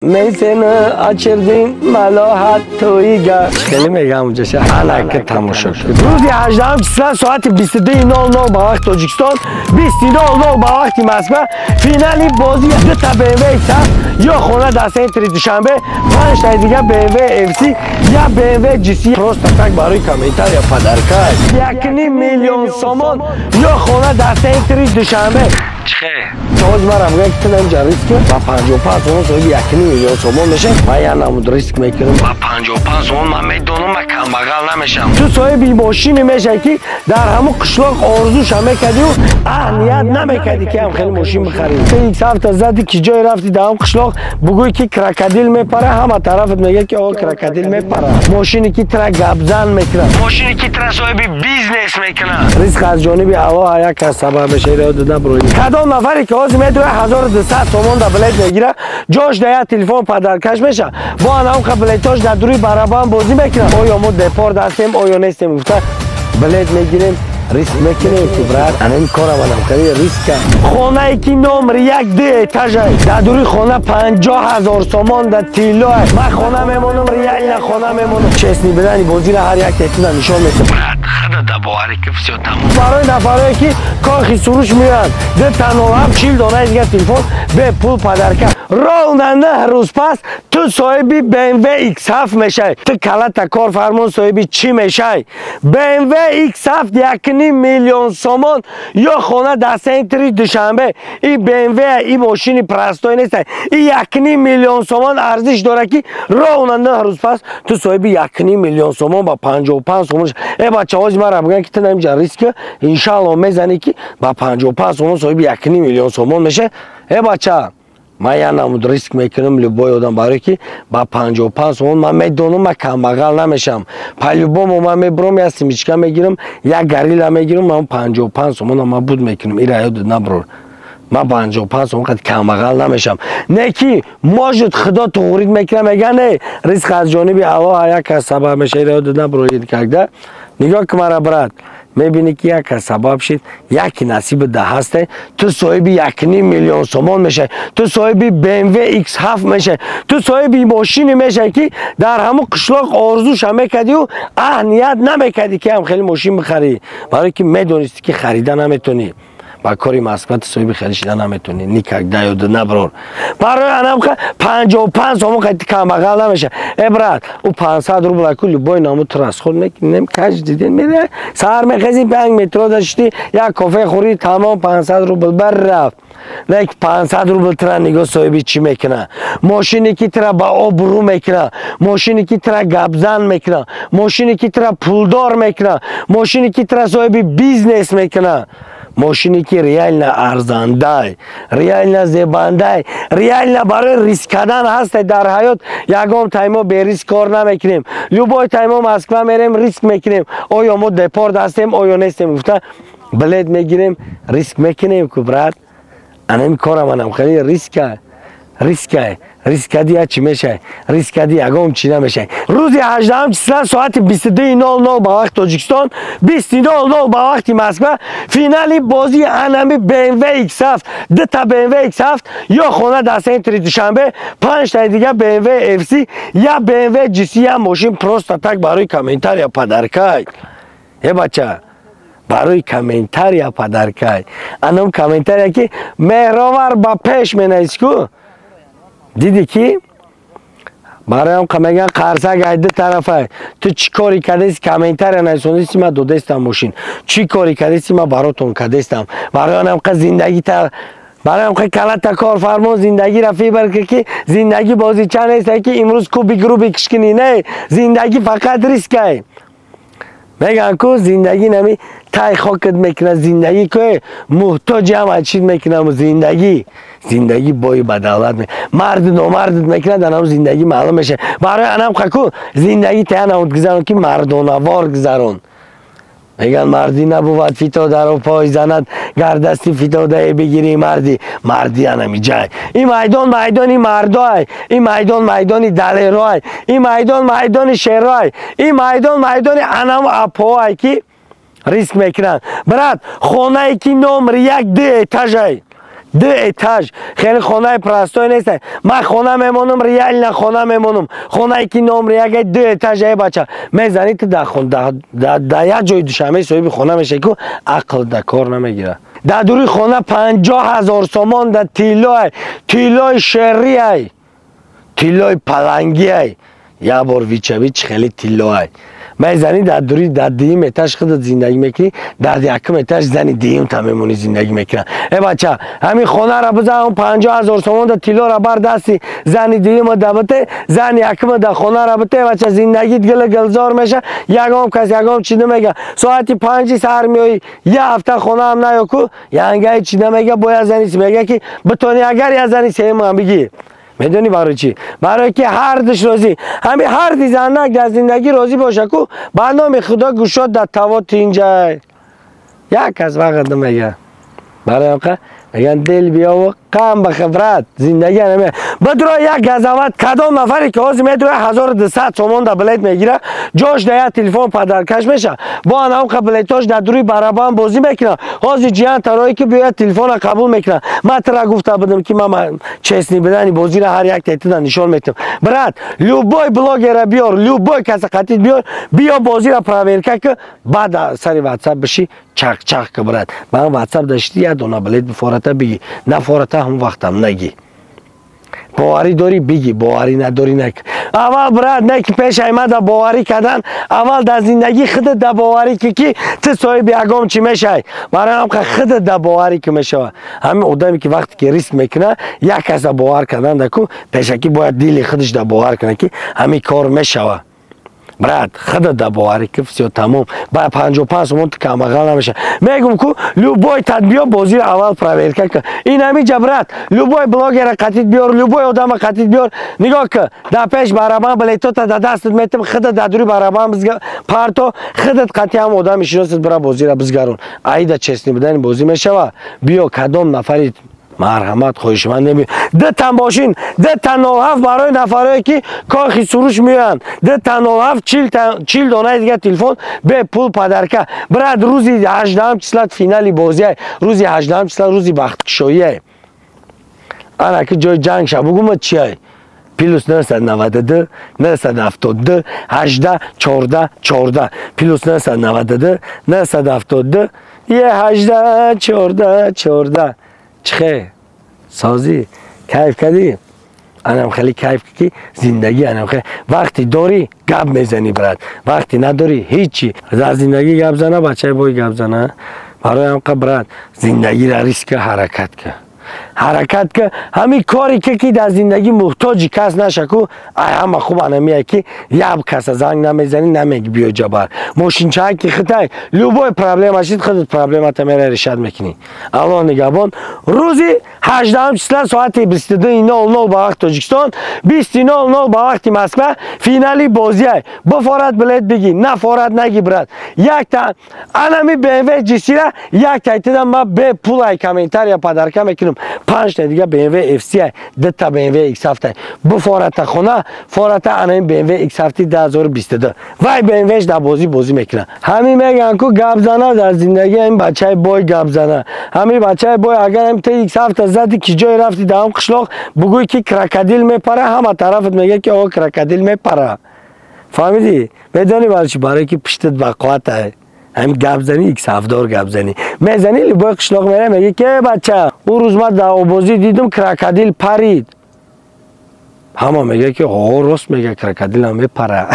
میسن آچردین ملاحت تویگا خیلی میگم اونجا شه حلقه تماشا شد روزی 18 چسلا ساعت 22:00 با وقت تاجیکستان 20:00 با وقت مسکو فینالی بازی دو تا BMW X7 یا خونه دسته تری دوشنبه 5 تا دیگه BMW FC یا BMW GC پروست تک برای کامنتار یا پدرکای 1.5 میلیون سومون یا خونه دسته تری دوشنبه چه توج مرا میگه که نمیشه ریسک با 55 سومون صاحب 1.5 میلیون سومون میشه من یا نمود ریسک میکنم با 55 سومون من میدونم من کم بغل نمیشم تو صاحب ماشین میشه که در همون قشلاق آرزوش هم میکردی و اهمیت نمیکردی که هم خیلی ماشین بخری سه یک هفته زدی که جای رفتی در همون قشلاق بگوی که کراکودیل میپره همه طرفت میگه که آقا کراکودیل میپره ماشینی که ترا گبزن میکنه ماشینی که ترا صاحب بیزنس میکنه ریسک از جانب هوا یک از سبب میشه را دادن برای کدام نفری که از میدوه 1200 تومان در بلیت میگیره جاش در تلفن پدرکش میشه با هم بلیتاش در دوری برابر بازی میکنه آیا ما دپارت هستیم آیا نیستیم گفته بلیت میگیریم ریسک میکنیم که برای این کار منم کاری ریسک خانه ای که نمر 1 دو اتاژ در دوری خانه 50,000 تومان در تیلو من خانه میمونم ریال خانه میمونم چسنی بدنی بازی را هر یک تیتونه نشان میده خدا دباوری که بسیار تمام برای نفرایی که کاخی سروش میان ده تنها هم 40 دانه دیگه تلفن به پول پدرکه راننده روز پس تو صاحبی BMW X7 میشه تو کلت کار فرمان صاحبی چی میشه BMW X7 1.5 میلیون سومون یا خونه دسته تری دوشنبه این BMW این ماشین پرستوی نیست این 1.5 میلیون سومون ارزش داره که راننده روز پس تو صاحبی 1.5 میلیون سومون با 55 سومون ای بچه‌ها مرا میگن که تو نمیشه ریسک ان شاء الله میزنی که با 55 سومون صاحبی 1.5 میلیون سومون میشه ای بچه من یا نمود ریسک میکنم لبای آدم برای که با 55 سومون من میدونم من کم بغل نمیشم پلوبام من میبرم یا سیمیچکا میگیرم یا گریلا میگیرم من 55 سومون من بود میکنم این را یاد نبرو من 55 سومون قد کم بغل نمیشم نه که ماجد خدا تو غرید میکنم میگن نه ریسک از جانب هوا یک از سبب میشه یاد نبرو کرده نگاه که مرا برات میبینی که یک سبب شد یک نصیب ده هسته تو صاحب 1.5 میلیون سومون میشه تو صاحب BMW X7 میشه تو صاحب ماشین میشه که در همون قشلاق آرزوش هم میکردی و اهمیت نمیکردی که هم خیلی ماشین بخری برای که میدونستی که خریدن نمیتونی با کاری مسکوت صاحب خریدن نمیتونی نیکک دایود نبرور برای انم 55 سومون قد کم بغل نمیشه ابرات او 500 روبل کلی بای نامو تراس خود میکنیم کاش دیدین میره سر میخزی 5 متر داشتی یک کافه خوری تمام 500 روبل بر رفت نه 500 روبل ترا نگاه صاحبی چی میکنه ماشینی که ترا با آبرو میکنه ماشینی که ترا گبزن میکنه ماشینی که ترا پولدار میکنه ماشینی که ترا صاحبی بیزنس میکنه ماشینی که ریال نه ارزنده ریال نه زبنده ریال نه برای ریسک کردن هست در حیات یگام تایما به ریسک کار نمیکنیم لوبای تایما مسکو میریم ریسک میکنیم آیا ما دپارت هستیم آیا نیستیم گفته بلیت میگیریم ریسک میکنیم که برات این کار منم خیلی ریسک دی چی میشه ریسک دی یگام چی نمیشه روزی 18 چسلا ساعت 22:00 با وقت تاجیکستان 20:00 با وقت مسکو فینالی بازی انمی BMW X7 دو تا BMW X7 یا خونه دسته تری دوشنبه 5 تا دیگه BMW FC یا BMW GC یا ماشین پروست تک برای کامنتار یا پدرکای ای بچه برای کامنتار یا پدرکای انم کامنتاری که مهراور با پیش مینایسکو دیدی که برای هم که میگن قرصه گایده طرفه تو چی کاری کردیست کامنتر نیسونیستی ما دو دستم ماشین چی کاری کردیستی ما براتون کردیستم برای هم که زندگی تا برای هم که کلت کار فرمان زندگی رفی برکه که زندگی بازی چند نیست که امروز کو بگرو بکشکنی نه زندگی فقط ریسکه میگن که زندگی نمی تای خاکت میکنه زندگی که محتاج هم چیز میکنه زندگی بای بدولت مرد نامرد میکنه در هم زندگی معلوم میشه برای انم خکو زندگی تای نمود گذارون که مردانوار گذارون میگن مردی نبود فیتا در پای زند گردستی فیتا ده بگیری مردی انمی جای این میدانی مردای این میدانی دلیرای این میدانی شیرای این میدانی انم اپای که ریسک میکنن برات خانه ای که نمر 1 دو اتاژ 2 etaج خیلی خانه پرستوی نیست. من خانه میمونم ریال نه خانه میمونم خانه که نمره اگه 2 etaج ای بچه میزنی تو در یک جای دوشنبه صاحب خانه میشه که عقل در کار نمیگیره. در دوری خانه 50,000 سامان در تیلای شری ای تیلای پلنگی ای یک بار ویچ خیلی تیلای میزنی در دوری در دیم اتش خودت زندگی میکنی در یکم اتش زنی دیم تا میمونی زندگی میکنن. ای بچه همین خانه را بزن 50,000 سامان در تیلا را بر دستی زنی دیم دبته زنی یکم در خانه را بته بچه زندگیت گلزار میشه. یکم کس یکم چی نمیگه ساعتی 5 سر میای یه هفته خانه هم نیاکو یعنی چی نمیگه باید زنی میگه که بتونی اگر یه زنی سیم هم بگی میدونی برای چی؟ برای که هر دش روزی همین هر دی زنک در زندگی راضی باشه کو به نام خدا گوشات در توات اینجا یک از وقت نمیگه برای آقا میگن دل بیا و قم به خبرت زندگی نمیگه بدرو یک گزمت کدام نفری که آزی میدروی 1200 تومان در بلیت میگیره جاش در تلفن پدرکش میشه با آن بلیتاش در دوری برابان بازی میکنه آزی جیان ترایی که بیاید تلفن قبول میکنه من ترا گفته بودم که من چسنی بدنی بازی را هر یک تیتر نشان میتم برات لوبای بلاگر بیار لوبای کس قطید بیار بیا بازی را پرویر که بعد سری واتساپ بشی چاق که برات من واتساپ داشتی یا دونا بلیت بفورتا بگی نه فورتا هم وقتم نگی باوری داری بگی باوری نداری نک اول برات نه که پیش ایمد باوری کردن اول در زندگی خودت در باوری که تو صاحب یگام چی میشه برای هم که خودت در باوری که میشه همین آدمی که وقتی که ریسک میکنه یک کس باور کردن دکو پیش کی باید دیل خودش در باور کنه که همین کار میشه برات خودت در باوری که فسیو تمام با 55 مونت کم اقل نمیشه میگم کو لوبای تدبیر بازی اول پرویر که این همین جبرات لوبای بلاگر قطید بیار لوبای آدم قطید بیار نگاه که در پیش برابر بلیتو تا دستت میتم خودت در دوری برابر پارتو خودت قطعی هم آدم شناست برای بازی را بزگرون ایدا چسنی بدن بازی میشه بیا کدام نفری مرحمت خوشمند نمی ده تن باشین ده تن هفت برای نفرایی که کاخی سروش میان ده تن هفت 40 دانه دیگه تلفن به پول پدرکه برات روزی 18 چسلت فینالی بازی روزی 18 چسلت روزی بخت کشایی انا که جای جنگ شه بگم چیه پلوس 992 972 18 14 پلوس 992 972 یه 18 14 چخه سازی کیف کردی انم خیلی کیف کی زندگی انم خیلی وقتی داری گپ میزنی برات وقتی نداری هیچی در زندگی گپ زنه بچه بوی گپ زنه برای هم برات زندگی را ریسک حرکت که همین کاری که در زندگی محتاجی کس نشکو همه خوب انمیه که یک کس زنگ نمیزنی نمیگی بیا جبر ماشین چه که خطای لوبای پرابلم هستید خودت پرابلمات میره رشد میکنی الان نگهبان روزی 18 چسل ساعت 22:00 با وقت تاجیکستان 20:00 با وقت مسکو فینالی بازی بفارت بلیت بگی نه فارت نگی برات یک تا انمی BMW جی را یک تا ایتدم ما به پول کامنتار یا پدرکم میکنم 5 تا دیگه BMW FC 2 تا BMW X7 بفارت خونه فارت انمی BMW X7 2022 وای BMW در بازی میکنه همین میگن کو گپ زنه در زندگی این بچه بای گپ زنه همین بچه بای اگر هم تا X7 زدی کی جای رفتی دام قشلاق بگوی که کراکودیل میپره همه طرفت میگه که آقا کراکودیل میپره فهمیدی بدونی برای که پشتت وقاحت هم گپ زنی X7 گپ زنی میزنی لبای قشلاق میره میگه که بچه اون روز من در بازی دیدم کراکودیل پرید همه میگه که راست میگه کراکودیل هم میپره